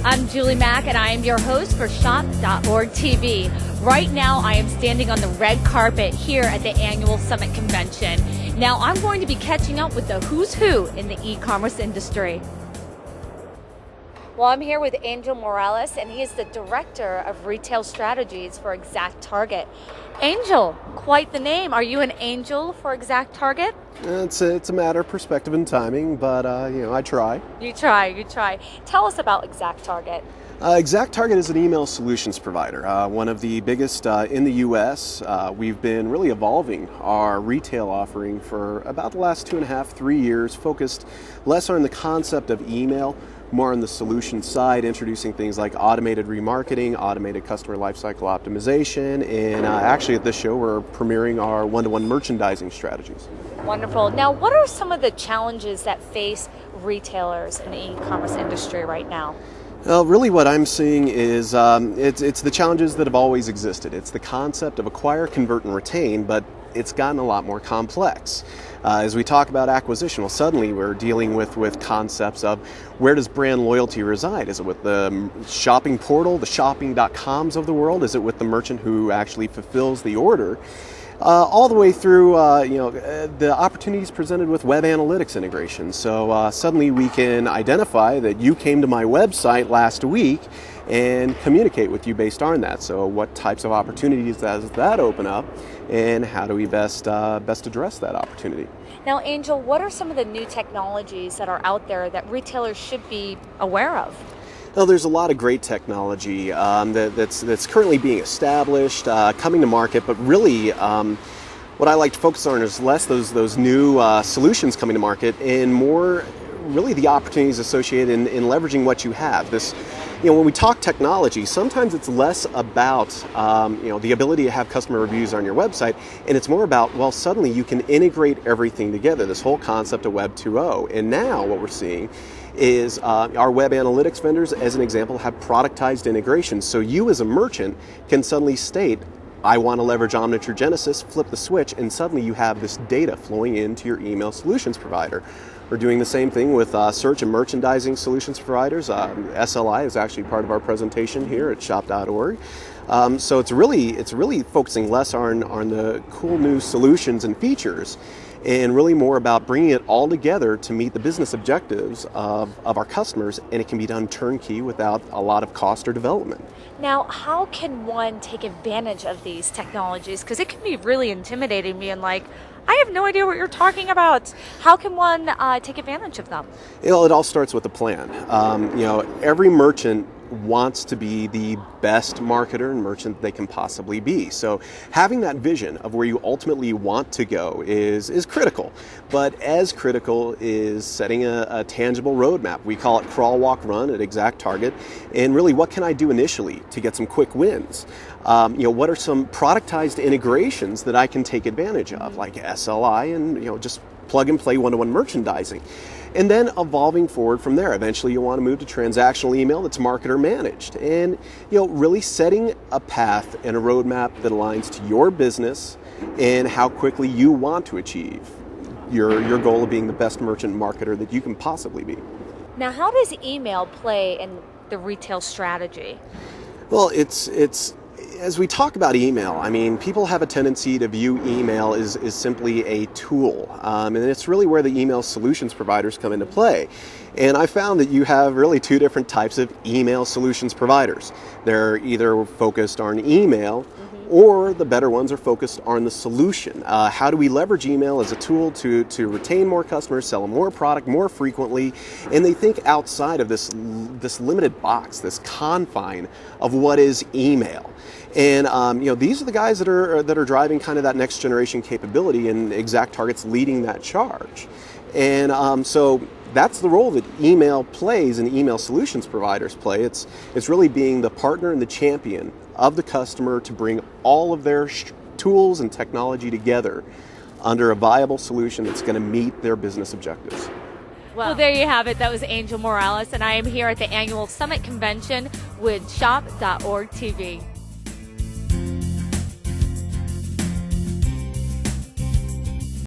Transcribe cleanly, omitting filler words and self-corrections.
I'm Julie Mack, and I am your host for Shop.org TV. Right now, I am standing on the red carpet here at the annual Summit Convention. Now, I'm going to be catching up with the who's who in the e-commerce industry. Well, I'm here with Angel Morales, and he is the Director of Retail Strategies for ExactTarget. Angel, quite the name. Are you an angel for ExactTarget? It's a matter of perspective and timing, but I try. You try. Tell us about ExactTarget. ExactTarget is an email solutions provider, one of the biggest in the U.S. We've been really evolving our retail offering for about the last 2.5, 3 years, focused less on the concept of email, more on the solution side, introducing things like automated remarketing, automated customer lifecycle optimization, and actually at this show we're premiering our one-to-one merchandising strategies. Wonderful. Now, what are some of the challenges that face retailers in the e-commerce industry right now? Well, really what I'm seeing is it's the challenges that have always existed. It's the concept of acquire, convert, and retain, but it's gotten a lot more complex. As we talk about acquisition, well, suddenly we're dealing with concepts of where does brand loyalty reside? Is it with the shopping portal, the shopping.coms of the world? Is it with the merchant who actually fulfills the order? All the way through, the opportunities presented with web analytics integration. So suddenly we can identify that you came to my website last week and communicate with you based on that. So what types of opportunities does that open up, and how do we best address that opportunity? Now, Angel, what are some of the new technologies that are out there that retailers should be aware of? Well, there's a lot of great technology that's currently being established, coming to market, but really what I like to focus on is less those new solutions coming to market and more really the opportunities associated in leveraging what you have. When we talk technology, sometimes it's less about the ability to have customer reviews on your website, and it's more about, well, suddenly you can integrate everything together, this whole concept of Web 2.0. And now what we're seeing is our web analytics vendors, as an example, have productized integrations. So you as a merchant can suddenly state, I want to leverage Omniture Genesis, flip the switch, and suddenly you have this data flowing into your email solutions provider. We're doing the same thing with search and merchandising solutions providers. SLI is actually part of our presentation here at shop.org. So it's really focusing less on the cool new solutions and features, and really more about bringing it all together to meet the business objectives of our customers, and it can be done turnkey without a lot of cost or development. Now, how can one take advantage of these technologies? Because it can be really intimidating, being like, I have no idea what you're talking about. How can one take advantage of them? It all starts with a plan. Every merchant wants to be the best marketer and merchant they can possibly be. So having that vision of where you ultimately want to go is critical. But as critical is setting a tangible roadmap. We call it crawl, walk, run at ExactTarget. And really, what can I do initially to get some quick wins? What are some productized integrations that I can take advantage of, like SLI and just plug and play one-to-one merchandising? And then evolving forward from there. Eventually you'll want to move to transactional email that's marketer managed. And really setting a path and a roadmap that aligns to your business and how quickly you want to achieve your goal of being the best merchant marketer that you can possibly be. Now, how does email play in the retail strategy? Well, it's as we talk about email, I mean, people have a tendency to view email as simply a tool, and it's really where the email solutions providers come into play. And I found that you have really two different types of email solutions providers. They're either focused on email, or the better ones are focused on the solution. How do we leverage email as a tool to retain more customers, sell more product more frequently, and they think outside of this limited box, this confine of what is email. And these are the guys that are driving kind of that next generation capability, and ExactTarget's leading that charge. And so that's the role that email plays and email solutions providers play. It's really being the partner and the champion of the customer to bring all of their tools and technology together under a viable solution that's going to meet their business objectives. Well, there you have it. That was Angel Morales, and I am here at the annual Summit Convention with Shop.org TV.